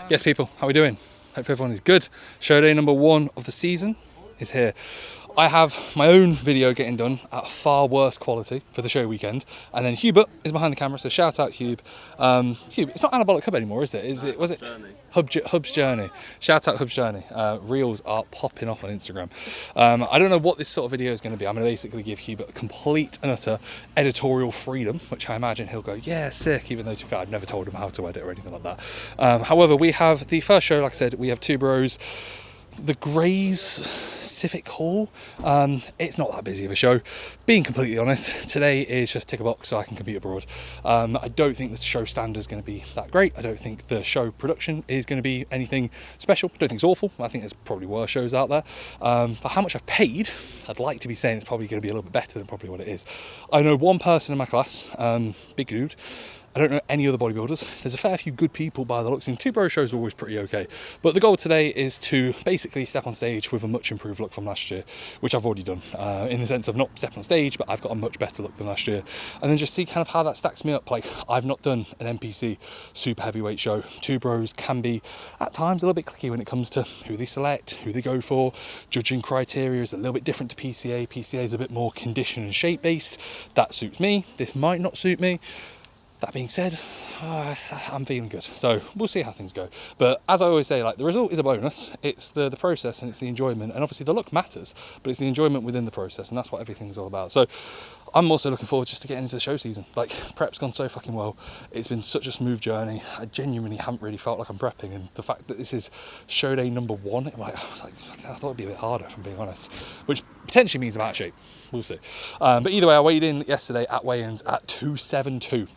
Yes, people, how are we doing? Hope everyone is good. Show day number 1 of the season is here. I have my own video getting done at a far worse quality for the show weekend, and then Hubert is behind the camera, so shout out Hube. Hube, it's not Anabolic Hub anymore, is it? Was it Hub's Journey? Shout out Hub's Journey. Reels are popping off on Instagram. I don't know what this sort of video is going to be. I'm going to basically give Hubert complete and utter editorial freedom, which I imagine he'll go, yeah, sick, even though to be fair, I've never told him how to edit or anything like that. However, we have the first show, like I said, we have two bros. The Grays Civic Hall. It's not that busy of a show, being completely honest. Today is just tick a box so I can compete abroad. I don't think the show standard is going to be that great. I don't think the show production is going to be anything special. I don't think it's awful. I think there's probably worse shows out there. For how much I've paid, I'd like to be saying it's probably going to be a little bit better than probably what it is. I know one person in my class, big dude. I don't know any other bodybuilders. There's a fair few good people by the looks, and two bro shows are always pretty okay. But the goal today is to basically step on stage with a much improved look from last year, which I've already done, in the sense of not stepping on stage, but I've got a much better look than last year. And then just see kind of how that stacks me up. Like, I've not done an NPC super heavyweight show. Two bros can be, at times, a little bit clicky when it comes to who they select, who they go for. Judging criteria is a little bit different to PCA. PCA is a bit more condition and shape based. That suits me. This might not suit me. That being said, I'm feeling good, so we'll see how things go. But as I always say, like, the result is a bonus. It's the process and it's the enjoyment, and obviously the look matters, but it's the enjoyment within the process, and that's what everything's all about. So I'm also looking forward just to getting into the show season. Like, prep's gone so fucking well. It's been such a smooth journey. I genuinely haven't really felt like I'm prepping, and the fact that this is show day number 1, I thought it'd be a bit harder, if I'm being honest, which potentially means I'm out of shape. We'll see. But either way, I weighed in yesterday at weigh-ins at 272.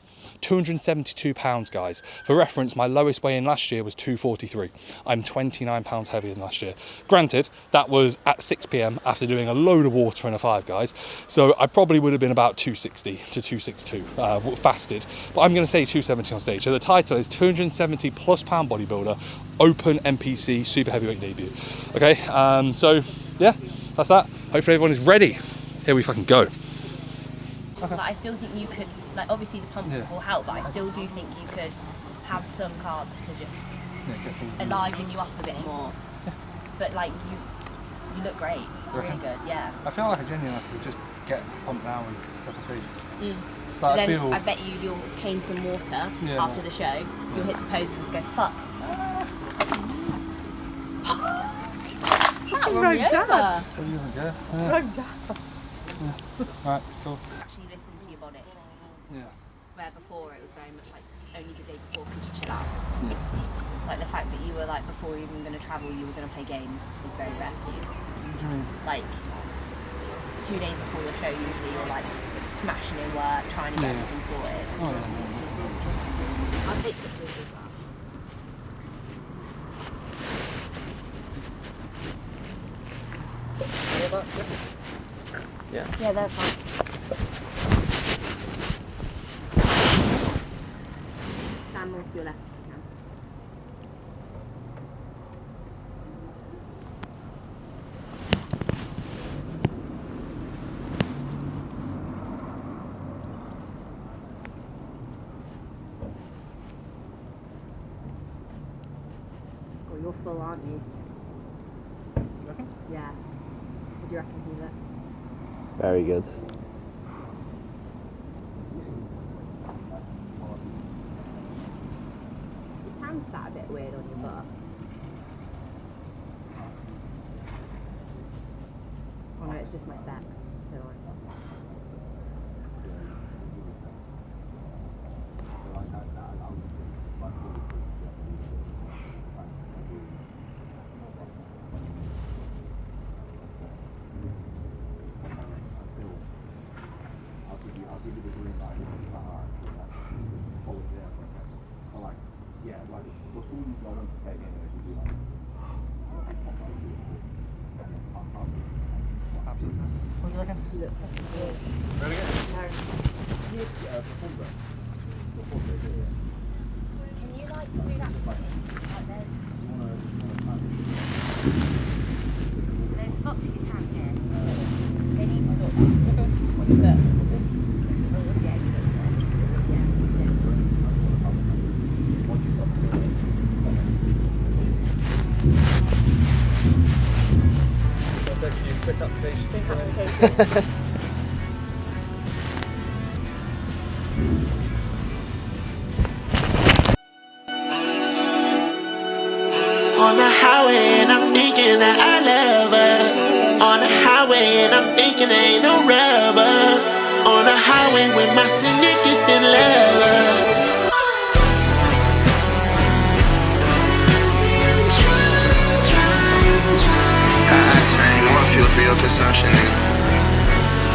272 pounds, guys. For reference, my lowest weigh-in last year was 243. I'm 29 pounds heavier than last year. Granted, that was at 6 p.m. after doing a load of water and a 5, guys. So I probably would have been about 260 to 262 fasted. But I'm going to say 270 on stage. So the title is 270 plus pound bodybuilder, open NPC super heavyweight debut. Okay, so yeah, that's that. Hopefully everyone is ready. Here we fucking go. Like, I still think you could, like, obviously the pump will help, but I still do think you could have some carbs to just enliven you up a bit more. But like, you look great, really good, yeah. I feel like I genuinely could just get pumped now and step on stage. But then I bet you'll cane some water after the show. You'll hit some poses and go, fuck. That run me over. Alright, cool. Actually listen to your body. Yeah. Where before it was very much like, only the day before could you chill out. Like the fact that you were like, before you were even going to travel, you were going to play games is very rare for you. Like 2 days before your show, usually you're like smashing in work, trying to get everything sorted. I'll take pictures as well. Yeah, that's fine. Stand more to your left if you can. Oh, you're full, aren't you? You reckon? Yeah. What do you reckon, Hubert? Very good. Your hand's sat a bit weird on your butt. Oh no, it's just my specs. Don't worry. What do you reckon? Ready again? Can you like do that for me? Like there's Foxy Tank here. They need to sort that. But yeah, you look good. Yeah. On the highway and I'm thinking that I love her. On the highway and I'm thinking ain't no rubber. On the highway with my significant lover. I change more fuel for your consumption, nigga.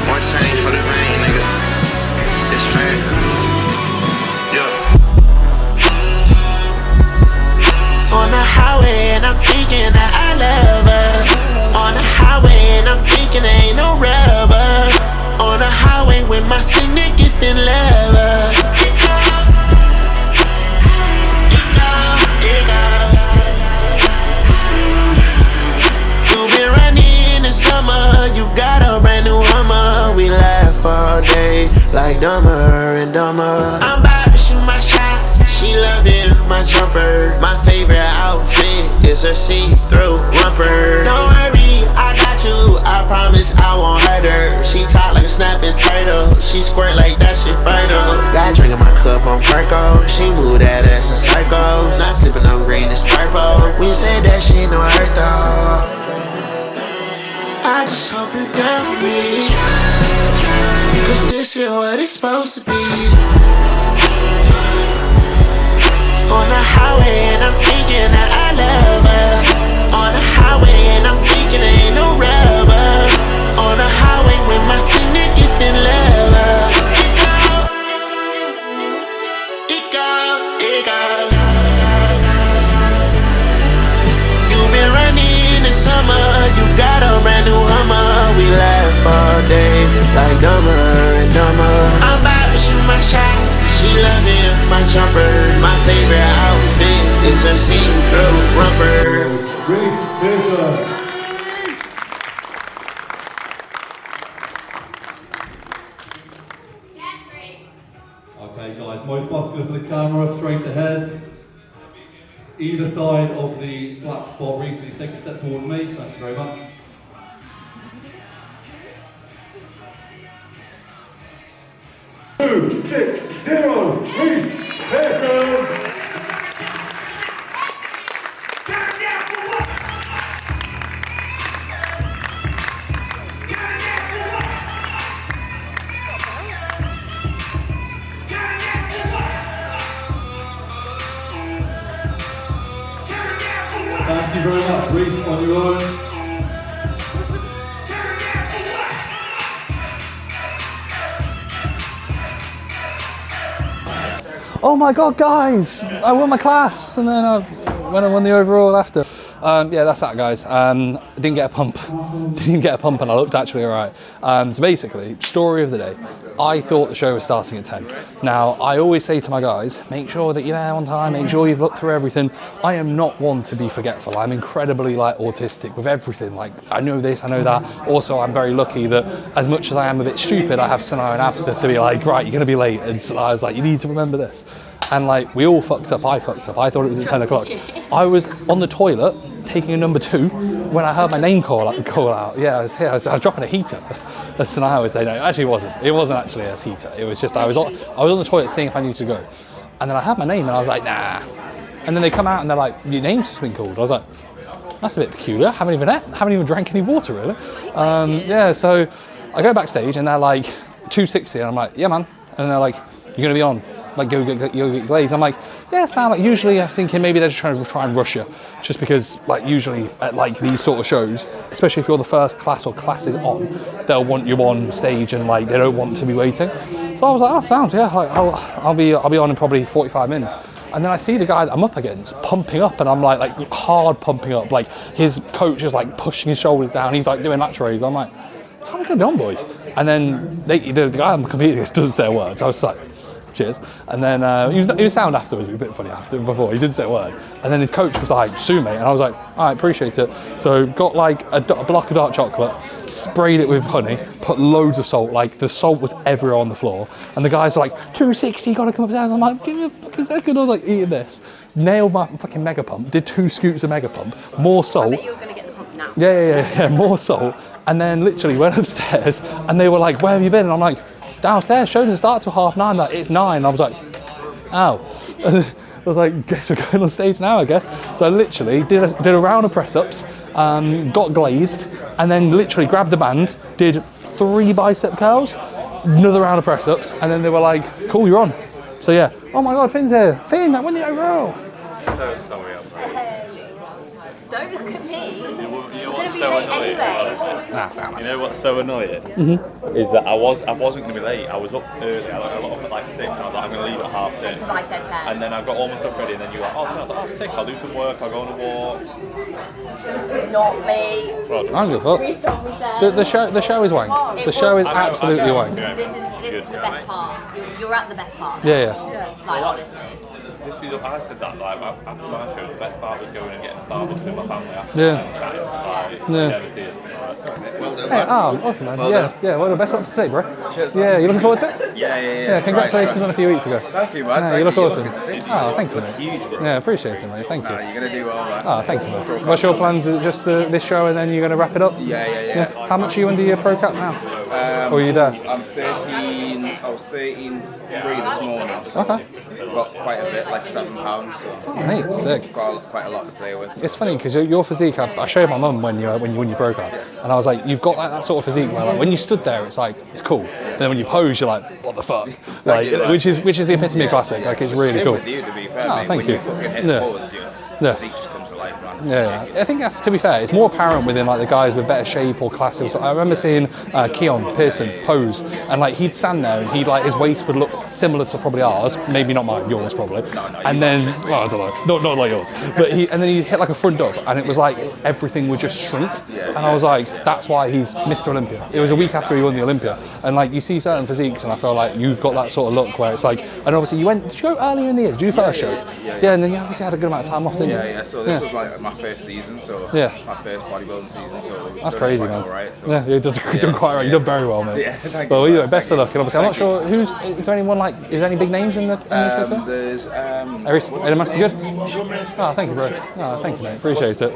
More change for the rain, nigga. It's pain. Yeah. On the highway and I'm thinking that I love her. On the highway and I'm thinking ain't no rubber. On the highway with my significant lover. You've been running in the summer, you got a brand new Hummer. We laugh all day like Dumber and Dumber. I'm about to shoot my shot. She loving my jumper. My favorite outfit is her see-through romper. Don't worry, I got you. I promise I won't hurt her. She talk like a snapping turtle. She squirt like that shit fertile. Got drink in my cup on Perco. She move that ass in circles. Not sipping on green, it's purple. We said that shit no hurt though. I just hope you're down for me. Cause this is what it's supposed to be. On the highway and I'm thinking that I love her. On the highway and I'm thinking ain't no rubber. On the highway with my significant lover. It go. You've been running in the summer. You got a brand new Hummer. We laugh all day like Dumber and Dumber. I'm about to shoot my shot. She loving my jumper. My favorite outfit is her see-through romper. Reese Pearson. Okay guys, most muscular for the camera, straight ahead. Either side of the black spot, Reese, you take a step towards me, thank you very much. Two, 6, 0, Reese Pearson. Thank you very much, Reese, on your own. Oh my god, guys! I won my class, and then I won the overall after. Yeah, that's that, guys. I didn't get a pump. And I looked actually alright. So basically, story of the day. I thought the show was starting at 10. Now, I always say to my guys, make sure that you're there on time, make sure you've looked through everything. I am not one to be forgetful. I'm incredibly autistic with everything. I know this, I know that. Also, I'm very lucky that as much as I am a bit stupid, I have Sanaa and Absa to be like, right, you're gonna be late. And so I was like, you need to remember this. And we all fucked up. I fucked up. I thought it was at 10 o'clock. I was on the toilet taking a number 2 when I heard my name call out. Yeah, I was dropping a heater. As Sanaa would say. No, actually it wasn't. It wasn't actually a heater. It was just I was on the toilet seeing if I needed to go. And then I heard my name and I was like, nah. And then they come out and they're like, your name's just been called. I was like, that's a bit peculiar. Haven't even drank any water really. Yeah, so I go backstage and they're like 260 and I'm like, yeah man. And they're like, you're gonna be on. Go get glazed. I'm like, yeah, Sam. Usually I'm thinking maybe they're just trying to rush you, just because usually at these sort of shows, especially if you're the first class or classes on, they'll want you on stage and they don't want to be waiting. So I was like, oh, sounds yeah. I'll be on in probably 45 minutes. And then I see the guy that I'm up against pumping up, and I'm like hard pumping up. His coach is pushing his shoulders down. He's doing match raise. I'm like, what time are we gonna be on, boys? And then the guy I'm competing against doesn't say a word. So I was like, cheers. And then he was sound afterwards, a bit funny before, he didn't say a word. And then his coach was like, sue mate, and I was like, all right, appreciate it. So got a block of dark chocolate, sprayed it with honey, put loads of salt, the salt was everywhere on the floor. And the guys were like, 260, gotta come upstairs. I'm like, give me a fucking second. I was eating this. Nailed my fucking mega pump, did 2 scoops of mega pump, more salt. I bet you're gonna get the pump now. Yeah, more salt. And then literally went upstairs and they were like, where have you been? And I'm like, downstairs, show didn't start till 9:30. Like, it's 9. I was like, ow. I was like, guess we're going on stage now, I guess. So I literally did a round of press-ups, got glazed, and then literally grabbed the band, did 3 bicep curls, another round of press-ups, and then they were like, cool, you're on. So yeah, oh my God, Finn's here. Finn, that won the overall. So sorry, I'm Don't look at me. You're what's going to be so late annoying? anyway. You know what's so annoying? Is that I wasn't going to be late. I was up early. I got up at like 6 and I was like, I'm going to leave at 6:30. Because I said 10. And then I got all my stuff ready and then you were like, I was like, sick, I'll do some work, I'll go on a walk. Not me. I don't give a Please fuck. stop me there. The show is wank. The show is absolutely wank. This is the best part. You're at the best part. Yeah. Like, honestly. I said that like after my show, the best part was going and getting Starbucks with my family after Yeah. and chatting. Like, Yeah. never see it. Hey, awesome, man. Well, the best luck for today, bro. Cheers, Yeah, you looking forward to it? Yeah. Congratulations on a few weeks ago. Thank you, man. Yeah, you look awesome. Looking sick. Oh, thank you, mate. Huge, bro. Yeah, appreciate it, mate. Thank you. You're gonna do well, man. Oh, thank you, mate. What's your plans? Is it just this show and then you're going to wrap it up? Yeah. How much are you under your pro cap now? Or are you there? I'm 13. I was 13.3 this morning. So Okay. got quite a bit, like £7. So Oh, mate, sick. got quite a lot to play with. It's funny because your physique, I showed my mum when you won your pro card, and I was like, you've got like that sort of physique where like when you stood there, it's like it's cool. Then when you pose, you're like, what the fuck? Like, which is the epitome of classic. Like, it's really Same cool. with you, to be fair, Oh, mate. thank when you. you fucking hit Yeah. the pose, your Yeah. physique just comes to life, man. Yeah, I think that's, to be fair, it's more apparent within like the guys with better shape or classic. So I remember seeing Keon Pearson pose, and like he'd stand there and he'd like his waist would look similar to probably ours, maybe not mine, yours probably. And then I don't know, not like yours, but and then he'd hit like a front dub, and it was like everything would just shrink. And I was like, that's why he's Mr. Olympia. It was a week after he won the Olympia, and like you see certain physiques, and I feel like you've got that sort of look where it's like, and obviously you went. Did you go earlier in the year? Did you do first shows? Yeah, and then you obviously had a good amount of time off, didn't you? Yeah. So this was like my first season, so Yeah. my first bodybuilding season. So That's crazy, man. All right, so. Yeah, you've done quite right. You've done very well, mate. Yeah, thank you, Well, man. anyway, best of Thank luck. And obviously, I'm not sure is there anyone like, is there any big names in the show? There's Anyone? You good? Oh, thank you, bro. Oh, thank you, mate. Appreciate it.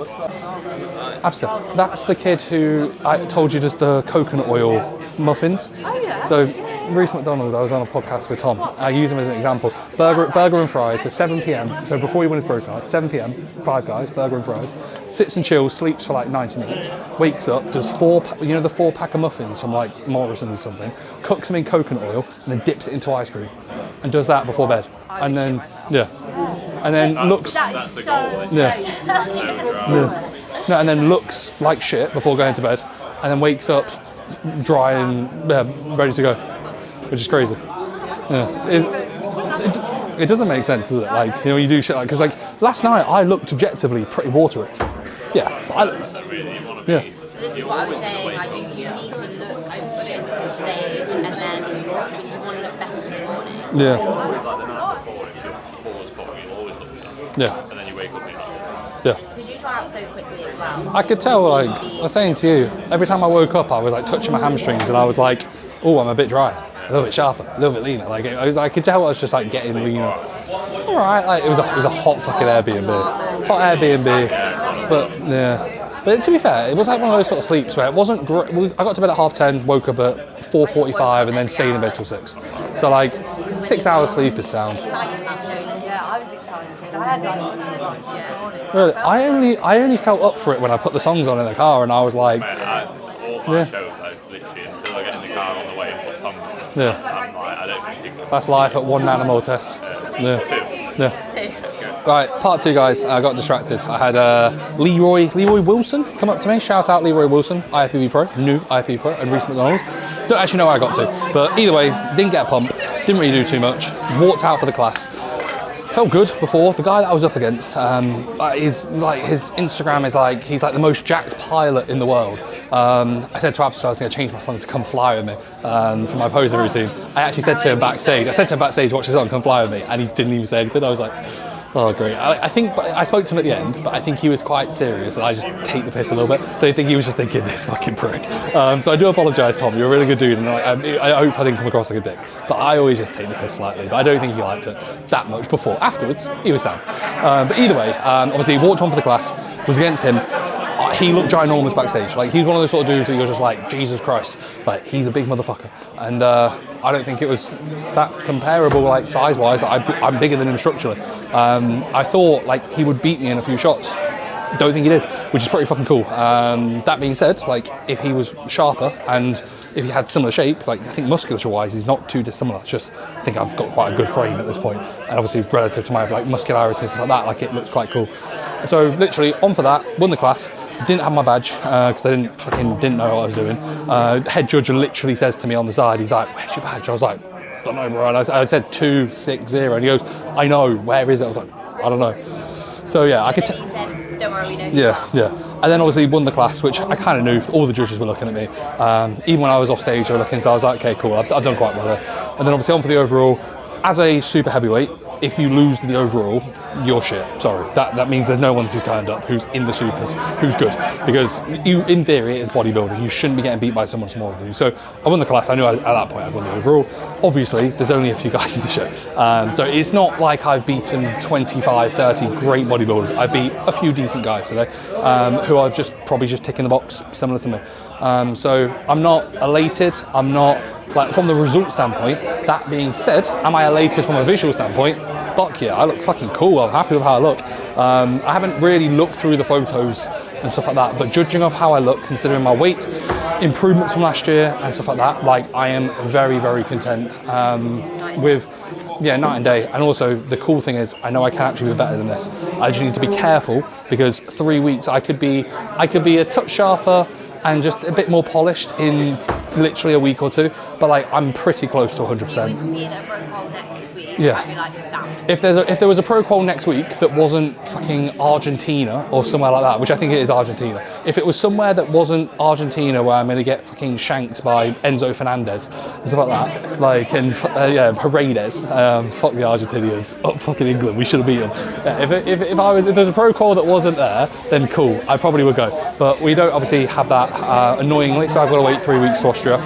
Abster, that's the kid who I told you does the coconut oil muffins. Oh, yeah. So, Reese McDonald, I was on a podcast with Tom. I use him as an example. Burger and fries, so 7 p.m. So before he won his pro card, 7 p.m. 5 guys, burger and fries. Sits and chills, sleeps for like 90 minutes. Wakes up, does 4-pack of muffins from like Morrison's or something. Cooks them in coconut oil and then dips it into ice cream, and does that before bed. And then and then looks. That is so No, and then looks like shit before going to bed, and then wakes up dry and ready to go, which is crazy. Yeah, it doesn't make sense, does it? Like, you know, you do shit like, because like last night I looked objectively pretty watery. Yeah, yeah. This is what I was saying, like you need to look shit on stage and then when you want to look better in the morning. Yeah. Always like the night before, if you're full as fuck, you always look like that. Yeah. And then you wake up and Yeah. Because you dry out so quickly as well. I could tell, like, I was saying to you, every time I woke up, I was like touching my hamstrings and I was like, oh, I'm a bit dry, a little bit sharper, a little bit leaner. Like, I could tell I was just like getting leaner. All right, like it was a hot fucking Airbnb. Hot Airbnb. But, yeah. But to be fair, it was like one of those sort of sleeps where it wasn't great. I got to bed at 10:30, woke up at 4:45 and then stayed in bed till 6. So like 6 hours sleep is sound. Exciting about showing. Yeah, I was excited. I had like 2 nights this morning. Really, I only felt up for it when I put the songs on in the car and I was like, all my shows, I literally, until I get in the car on the way and put songs on, yeah, I'm like, I don't think that's life at 1 nanomole test. Yeah. Right, part 2, guys. I got distracted. I had Leroy Wilson come up to me. Shout out Leroy Wilson, IFBB Pro, new IFBB Pro, and Reese McDonald. Don't actually know how I got to, but either way, didn't get a pump, didn't really do too much. Walked out for the class. Felt good before. The guy that I was up against, his Instagram is like, he's like the most jacked pilot in the world. I said to Abster I was going to change my song to Come Fly With Me for my posing routine. I actually said to him backstage, watch the song, Come Fly With Me, and he didn't even say anything. I was like, oh great. I think, but I spoke to him at the end, but I think he was quite serious and I just take the piss a little bit. So I think he was just thinking, this fucking prick. So I do apologise, Tom, you're a really good dude, and I hope I didn't come across like a dick. But I always just take the piss slightly, but I don't think he liked it that much before. Afterwards, he was sound. But either way, obviously he walked on for the class, was against him. he looked ginormous backstage. Like, he's one of those sort of dudes that you're just like, Jesus Christ, like, he's a big motherfucker. And I don't think it was that comparable, like, size-wise. I'm bigger than him structurally. I thought, like, he would beat me in a few shots. Don't think he did, which is pretty fucking cool. That being said, like, if he was sharper and if he had similar shape, like, I think musculature-wise, he's not too dissimilar. It's just, I think I've got quite a good frame at this point, and obviously relative to my like muscularity and stuff like that, like, it looks quite cool. So literally on for that, won the class. Didn't have my badge because I didn't know what I was doing. Head judge literally says to me on the side, he's like, "Where's your badge?" I was like, "Don't know, bro." And I said 260, and he goes, "I know. Where is it?" I was like, "I don't know." So yeah, I could. Don't worry, we know. Yeah. And then obviously won the class, which I kind of knew. All the judges were looking at me. Even when I was off stage, they were looking. So I was like, okay, cool. I've done quite well there. And then obviously on for the overall. As a super heavyweight, if you lose the overall, you're shit. Sorry. That means there's no one who's turned up who's in the supers, who's good. Because you, in theory, it is bodybuilding. You shouldn't be getting beat by someone smaller than you. So I won the class. I knew at that point I'd won the overall. Obviously, there's only a few guys in the show. So it's not like I've beaten 25, 30 great bodybuilders. I beat a few decent guys today who are probably just ticking the box, similar to me. So I'm not elated. I'm not, like, from the result standpoint. That being said, am I elated from a visual standpoint? Fuck yeah, I look fucking cool. I'm happy with how I look. I haven't really looked through the photos and stuff like that, but judging of how I look, considering my weight, improvements from last year and stuff like that, like, I am very, very content with, yeah, night and day. And also the cool thing is, I know I can actually be better than this. I just need to be careful, because 3 weeks I could be a touch sharper and just a bit more polished in literally a week or two, but like, I'm pretty close to 100%. Yeah. If there was a pro qual next week that wasn't fucking Argentina or somewhere like that, which I think it is Argentina. If it was somewhere that wasn't Argentina, where I'm gonna get fucking shanked by Enzo Fernandez and stuff like that, like, and Paredes, fuck the Argentinians, up fucking England, we should have beaten. If there's a pro qual that wasn't there, then cool, I probably would go. But we don't obviously have that, annoyingly, so I've got to wait 3 weeks to Austria.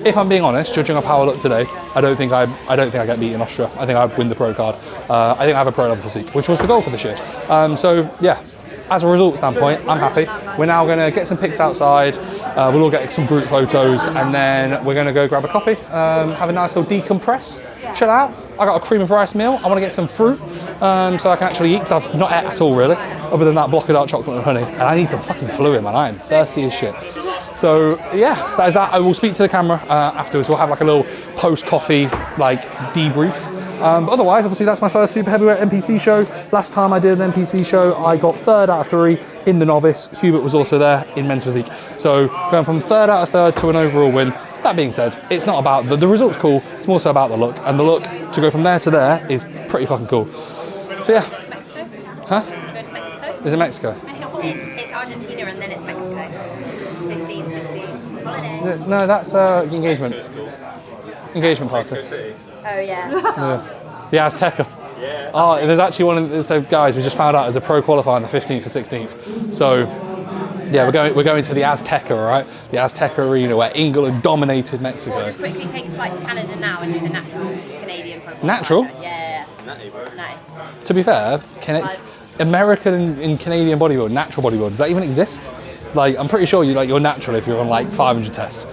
If I'm being honest, judging of how I look today, I don't think I get beat in Austria. I think I win the pro card. I think I have a pro level physique, which was the goal for this year. So yeah, as a result standpoint, I'm happy. We're now going to get some pics outside. We'll all get some group photos, and then we're going to go grab a coffee, have a nice little decompress, chill out. I got a cream of rice meal. I want to get some fruit so I can actually eat, because I've not ate at all really, other than that block of dark chocolate and honey. And I need some fucking fluid, man. I am thirsty as shit. So yeah, that is that. I will speak to the camera afterwards. We'll have like a little post-coffee like debrief. But otherwise, obviously that's my first super heavyweight NPC show. Last time I did an NPC show, I got 3rd out of 3 in the novice. Hubert was also there in men's physique. So going from 3rd out of 3rd to an overall win. That being said, it's not about the result's cool. It's more so about the look, and the look to go from there to there is pretty fucking cool. So yeah. Mexico? Huh? Go to Mexico? Is it Mexico? It's Argentina and then it's Mexico. 15, 16, holiday. No, that's engagement. Engagement party. Oh yeah. The Azteca. Yeah. Oh, there's actually one. So guys, we just found out there's a pro qualifier on the 15th or 16th. So yeah, we're going to the Azteca, all right? The Azteca Arena, where England dominated Mexico. Or just quickly take a flight to Canada now and do the natural Canadian pro qualifier. Natural? Yeah. Natty, bro. Natty. To be fair, American and Canadian bodybuilding, natural bodybuilding, does that even exist? Like, I'm pretty sure you're natural if you're on like 500 tests.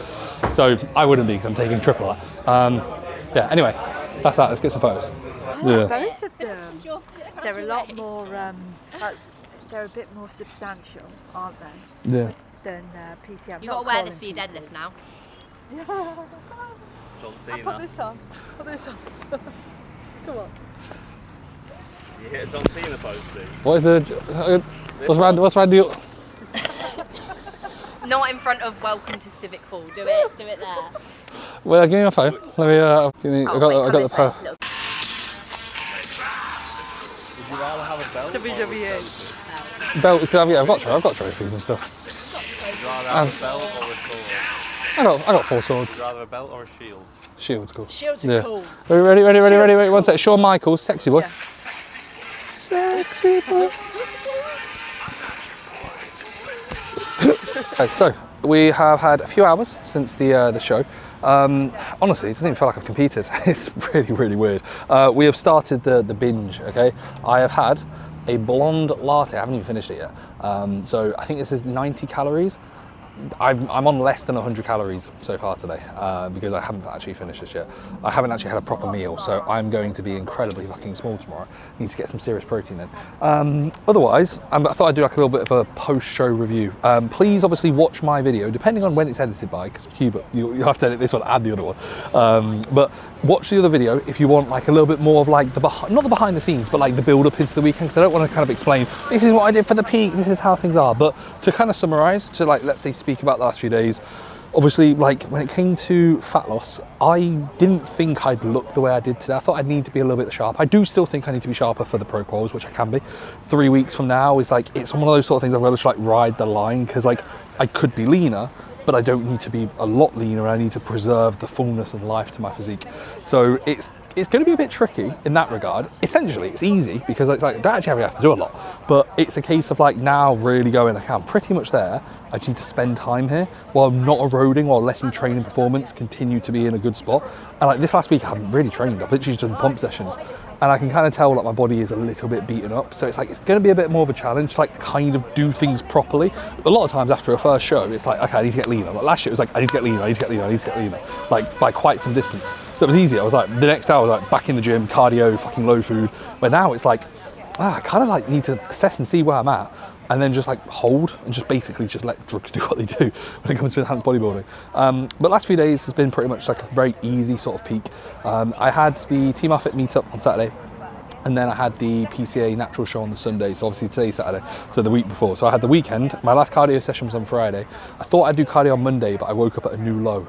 So I wouldn't be, because I'm taking triple that. Yeah. Anyway, that's that. Let's get some photos. Yeah. Both of them. They're a lot more. They're a bit more substantial, aren't they? Yeah. Than PCM. You've got to wear this for your deadlift now. John Cena. Put this on. Come on. You hit a John Cena pose, please. What is what's Randy? Not in front of Welcome to Civic Hall. Do it there. Well, give me my phone. Let me. I got the power. Would you rather have a belt? WWE. Belt? I've got trophies and stuff. Would you rather have a belt or a sword? I got 4 swords. Would you rather have a belt or a shield? Shield's cool. Shields are cool. Ready? Wait, one sec. Shawn Michaels, sexy boy. Yeah. Sexy boy. Okay, so we have had a few hours since the show. Honestly, it doesn't even feel like I've competed. It's really, really weird. We have started the binge, okay? I have had a blonde latte. I haven't even finished it yet. So I think this is 90 calories. I'm on less than 100 calories so far today because I haven't actually finished this yet. I haven't actually had a proper meal, so I'm going to be incredibly fucking small tomorrow. Need to get some serious protein in. Otherwise, I thought I'd do like a little bit of a post-show review. Please obviously watch my video, depending on when it's edited by, because Hubert, you'll have to edit this one and the other one. But watch the other video if you want like a little bit more of like not the behind the scenes, but like the build up into the weekend, because I don't want to kind of explain, this is what I did for the peak, this is how things are, but to kind of summarize, to like, let's say, speak about the last few days. Obviously, like when it came to fat loss, I didn't think I'd look the way I did today. I thought I'd need to be a little bit sharp. I do still think I need to be sharper for the pro quals, which I can be. 3 weeks from now is like, it's one of those sort of things I've got to just like ride the line, because like I could be leaner, but I don't need to be a lot leaner. I need to preserve the fullness and life to my physique. So it's going to be a bit tricky in that regard. Essentially, it's easy because it's like I don't actually have to do a lot, but it's a case of like now really going, okay, I'm pretty much there. I just need to spend time here while not eroding, while letting training performance continue to be in a good spot. And like this last week, I haven't really trained. I've literally just done pump sessions, and I can kind of tell that my body is a little bit beaten up. So it's like it's going to be a bit more of a challenge to like kind of do things properly. A lot of times after a first show, it's like, okay, I need to get leaner. Like last year, it was like, I need to get leaner, I need to get leaner, I need to get leaner, like by quite some distance. So it was easy. I was like, the next day I was like back in the gym, cardio, fucking low food. But now it's like, I kind of like need to assess and see where I'm at, and then just like hold and just basically just let drugs do what they do when it comes to enhanced bodybuilding. But last few days has been pretty much like a very easy sort of peak. I had the Team Outfit meetup on Saturday, and then I had the PCA natural show on the Sunday, so obviously today's Saturday, so the week before. So I had the weekend. My last cardio session was on Friday. I thought I'd do cardio on Monday, but I woke up at a new low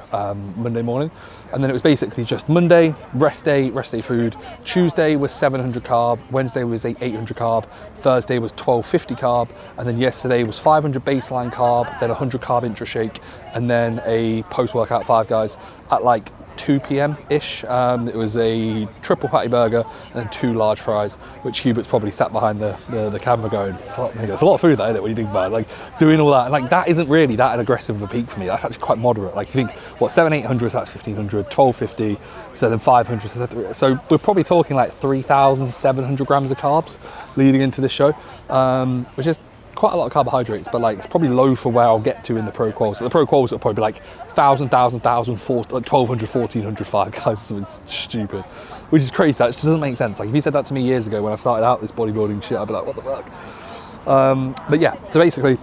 Monday morning. And then it was basically just Monday, rest day food. Tuesday was 700 carb, Wednesday was 800 carb, Thursday was 1250 carb, and then yesterday was 500 baseline carb, then 100 carb intra shake, and then a post-workout Five Guys at like 2 p.m-ish. It was a triple patty burger and then 2 large fries, which Hubert's probably sat behind the camera going, fuck me, that's a lot of food, that, isn't it, when you think about it, like doing all that. And like that isn't really that aggressive of a peak for me. That's actually quite moderate. Like you think, what, 700-800, so that's 1500, 1250, so then 500, so we're probably talking like 3,700 grams of carbs leading into this show, which is quite a lot of carbohydrates, but like it's probably low for where I'll get to in the pro quals. So the pro quals will probably be like 1,000, 1,200, 1,400 Five Guys, so it's stupid, which is crazy. That just doesn't make sense. Like if you said that to me years ago when I started out this bodybuilding shit, I'd be like, what the fuck? But yeah, so basically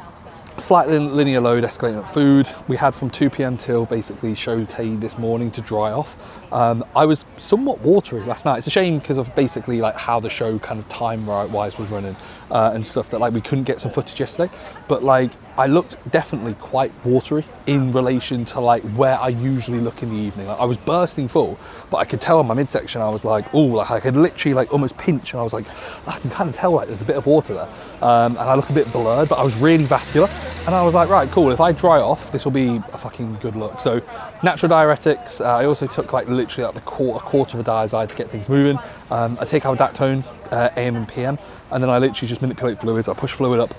slightly linear load, escalating up food. We had from 2 p.m. till basically show day this morning to dry off. I was somewhat watery last night. It's a shame because of basically like how the show kind of time wise was running and stuff, that like we couldn't get some footage yesterday. But like I looked definitely quite watery in relation to like where I usually look in the evening. Like I was bursting full, but I could tell on my midsection I was like, oh, like I could literally like almost pinch, and I was like, I can kind of tell like there's a bit of water there, and I look a bit blurred, but I was really vascular. And I was like, right, cool, if I dry off, this will be a fucking good look. So natural diuretics, I also took like literally like a quarter of a Diazide to get things moving. I take Aldactone, AM and PM, and then I literally just manipulate fluids. I push fluid up,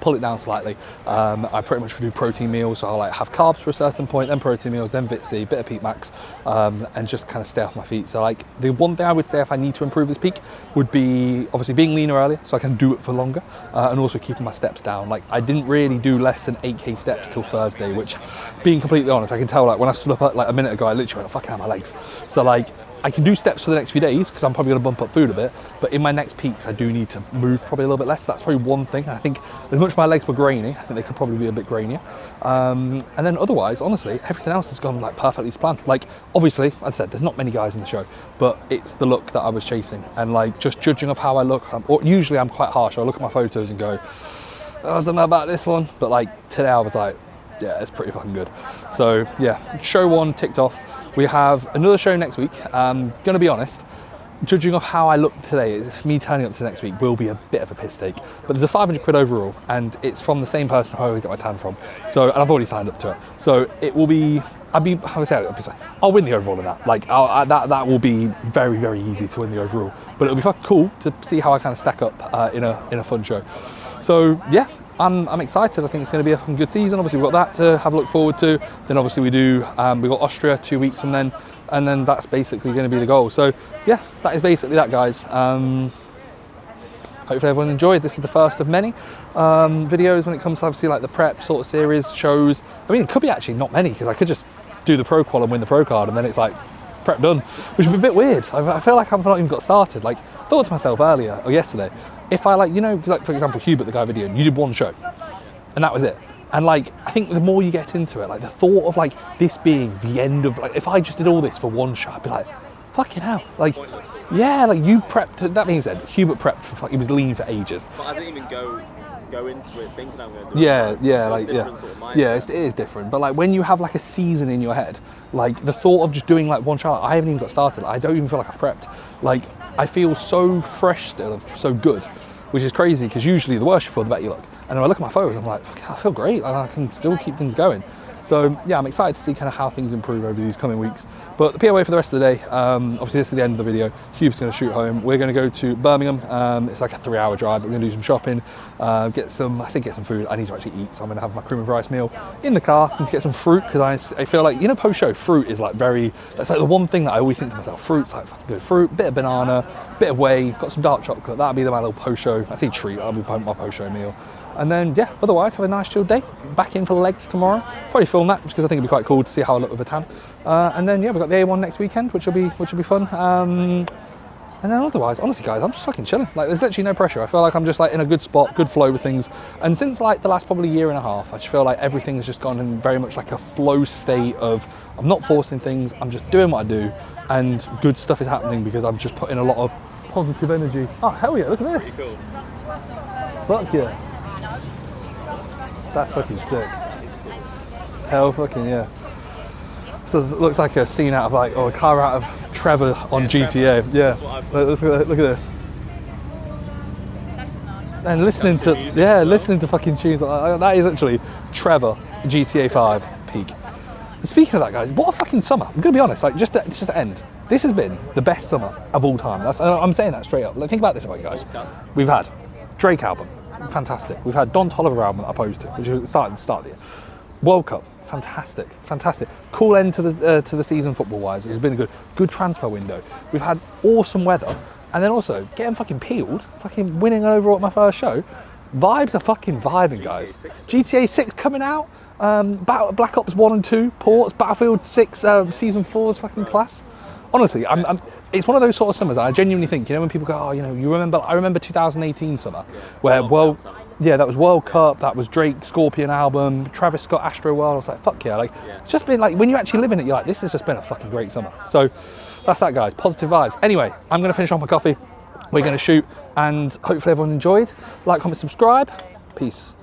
pull it down slightly. I pretty much do protein meals, so I'll like have carbs for a certain point, then protein meals, then Vitsi, bit of Peak Max, and just kind of stay off my feet. So like the one thing I would say if I need to improve this peak would be obviously being leaner earlier, so I can do it for longer, and also keeping my steps down. Like I didn't really do less than 8k steps till Thursday, which, being completely honest, I can tell like when I stood up like a minute ago, I literally went, fucking out my legs. So like I can do steps for the next few days because I'm probably going to bump up food a bit, but in my next peaks I do need to move probably a little bit less. That's probably one thing. I think as much as my legs were grainy, I think they could probably be a bit grainier. And then otherwise, honestly, everything else has gone like perfectly as planned. Like obviously, as I said, there's not many guys in the show, but it's the look that I was chasing, and like just judging of how I look, or usually I'm quite harsh. I look at my photos and go, oh, I don't know about this one, but like today I was like, yeah, it's pretty fucking good. So yeah, show 1 ticked off. We have another show next week. Gonna be honest, judging off how I look today, me turning up to next week will be a bit of a piss take. But there's a 500 quid overall, and it's from the same person who I always get my tan from. So, and I've already signed up to it. So it will be, I'll win the overall in that. Like that will be very, very easy to win the overall. But it'll be fucking cool to see how I kind of stack up in a fun show. So yeah, I'm excited. I think it's going to be a fucking good season. Obviously, we've got that to have a look forward to. Then obviously we got Austria 2 weeks from then, and then that's basically going to be the goal. So yeah, that is basically that, guys. Hopefully everyone enjoyed. This is the first of many videos when it comes to obviously like the prep sort of series, shows. I mean, it could be actually not many, because I could just do the pro qual and win the pro card, and then it's like prep done, which would be a bit weird. I feel like I've not even got started. Like, I thought to myself earlier or yesterday, if I like, you know, like for example, Hubert, the guy videoing, you did one show and that was it. And like, I think the more you get into it, like the thought of like this being the end of, like, if I just did all this for one show, I'd be like, fucking hell. Like, yeah, like you prepped, that being said, Hubert prepped for, he was lean for ages. But I didn't even go into it thinking I'm going to do it. Yeah, it is different. But like when you have like a season in your head, like the thought of just doing like one show, I haven't even got started. I don't even feel like I've prepped. Like, I feel so fresh still, so good, which is crazy, because usually the worse you feel, the better you look. And when I look at my photos, I'm like, fuck, I feel great. I can still keep things going. So yeah, I'm excited to see kind of how things improve over these coming weeks. But the POA for the rest of the day, obviously this is the end of the video. Hube's going to shoot home. We're going to go to Birmingham. It's like a 3-hour drive. We're going to do some shopping, get some food. I need to actually eat, so I'm going to have my cream of rice meal in the car. I need to get some fruit, because I feel like, you know, post-show fruit is like that's like the one thing that I always think to myself, fruit's like fucking good. Fruit, bit of banana, bit of whey, got some dark chocolate. That'll be my little post-show. I say treat, that'll be my post-show meal. And then, yeah, otherwise, have a nice chill day. Back in for the legs tomorrow. Probably film that, because I think it'd be quite cool to see how I look with a tan. And then, yeah, we've got the A1 next weekend, which will be fun. And then otherwise, honestly, guys, I'm just fucking chilling. Like, there's literally no pressure. I feel like I'm just like in a good spot, good flow with things. And since like the last probably year and a half, I just feel like everything has just gone in very much like a flow state of, I'm not forcing things, I'm just doing what I do. And good stuff is happening because I'm just putting a lot of positive energy. Oh, hell yeah, look at this. Cool. Fuck yeah. That's fucking sick. Hell fucking yeah. So it looks like a scene out of like, or a car out of Trevor on GTA. Trevor. Yeah. Look at this. And listening to fucking tunes like that is actually Trevor GTA 5 peak. And speaking of that, guys, what a fucking summer. I'm gonna be honest, like just to end. This has been the best summer of all time. I'm saying that straight up. Like, think about this, about guys. We've had Drake album. Fantastic. We've had Don Toliver album that I posed to, which was at the start of the year. World Cup, fantastic. Cool end to the season football-wise. It's been a good transfer window. We've had awesome weather, and then also getting fucking peeled, fucking winning over at my first show. Vibes are fucking vibing, guys. GTA 6 coming out. Black Ops 1 and 2 ports. Battlefield 6 season 4 is fucking class. Honestly, it's one of those sort of summers I genuinely think, you know, when people go, oh, you know, I remember 2018 summer, where, that was World Cup, that was Drake Scorpion album, Travis Scott Astro World. I was like, fuck yeah, like, it's just been like, when you actually live in it, you're like, this has just been a fucking great summer. So that's that, guys, positive vibes. Anyway, I'm gonna finish off my coffee, we're gonna shoot, and hopefully everyone enjoyed. Like, comment, subscribe, peace.